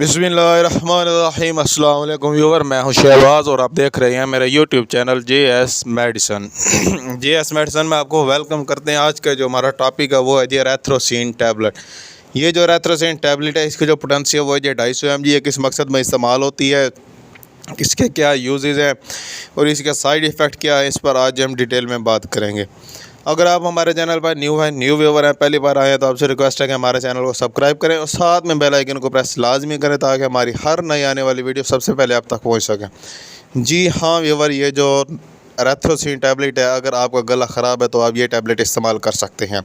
बिस्मिल्लाहिर्रहमानिर्रहीम। अस्सलाम वालेकुम व्यूअर, मैं हूं शहबाज और आप देख रहे हैं मेरा YouTube channel JS medicine. JS medicine में आपको वेलकम करते हैं। आज का जो हमारा टॉपिक है वो है जी रेथ्रोसिन टैबलेट। ये जो रेथ्रोसिन टैबलेट है इसकी जो पोटेंसी है वो है जी 250 mg। ये किस मकसद में इस्तेमाल होती है, इसके क्या यूजेस हैं और इसका साइड इफ़ेक्ट क्या है, इस पर आज हम डिटेल में बात करेंगे। अगर आप हमारे चैनल पर न्यू व्यूवर हैं, पहली बार आए हैं, तो आपसे रिक्वेस्ट है कि हमारे चैनल को सब्सक्राइब करें और साथ में बेल आइकन को प्रेस लाजमी करें ताकि हमारी हर नई आने वाली वीडियो सबसे पहले आप तक पहुंच सकें। जी हाँ व्यूवर, ये जो रेथ्रोसिन टैबलेट है, अगर आपका गला ख़राब है तो आप ये टैबलेट इस्तेमाल कर सकते हैं।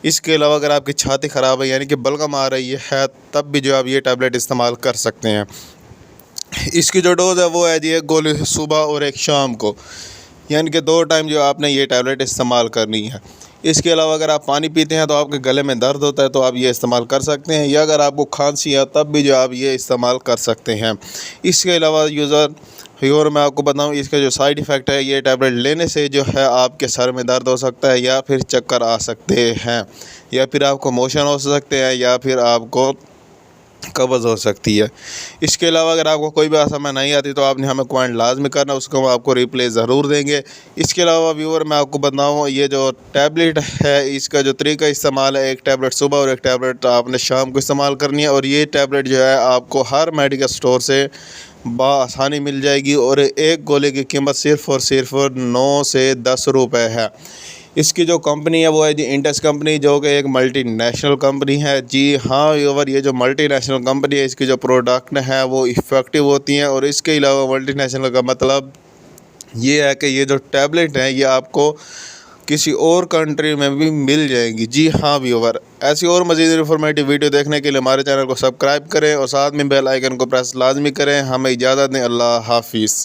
इसके अलावा अगर आपकी छाती ख़राब है यानी कि बलगम आ रही है, तब भी जो आप ये टैबलेट इस्तेमाल कर सकते हैं। इसकी जो डोज़ है वो है जी 1 गोली सुबह और 1 शाम को, यानी कि 2 टाइम जो आपने ये टैबलेट इस्तेमाल करनी है। इसके अलावा अगर आप पानी पीते हैं तो आपके गले में दर्द होता है तो आप ये इस्तेमाल कर सकते हैं, या अगर आपको खांसी है तब भी जो आप ये इस्तेमाल कर सकते हैं। इसके अलावा और मैं आपको बताऊं, इसका जो साइड इफ़ेक्ट है, ये टैबलेट लेने से जो है आपके सर में दर्द हो सकता है, या फिर चक्कर आ सकते हैं, या फिर आपको मोशन हो सकते हैं, या फिर आपको कब्ज़ हो सकती है। इसके अलावा अगर आपको कोई भी समझ नहीं आती तो आपने हमें कमेंट लाजमी करना, उसको हम आपको रिप्लाई ज़रूर देंगे। इसके अलावा व्यूअर मैं आपको बताऊँ, ये जो टैबलेट है इसका जो तरीका इस्तेमाल है, 1 टैबलेट सुबह और 1 टैबलेट आपने शाम को इस्तेमाल करनी है। और ये टैबलेट जो है आपको हर मेडिकल स्टोर से आसानी मिल जाएगी और 1 गोले की कीमत सिर्फ़ और सिर्फ 9 से 10 रुपये है। इसकी जो कंपनी है वो है जी इंडस कंपनी, जो कि एक मल्टीनेशनल कंपनी है। जी हाँ व्यूअर, ये जो मल्टीनेशनल कंपनी है इसकी जो प्रोडक्ट हैं वो इफ़ेक्टिव होती हैं। और इसके अलावा मल्टीनेशनल का मतलब ये है कि ये जो टैबलेट हैं ये आपको किसी और कंट्री में भी मिल जाएंगी। जी हाँ व्यूअर, ऐसी और मज़ीद इन्फॉर्मेटिव वीडियो देखने के लिए हमारे चैनल को सब्सक्राइब करें और साथ में बेल आइकन को प्रेस लाजमी करें। हमें इजाज़त दें। अल्लाह हाफिज़।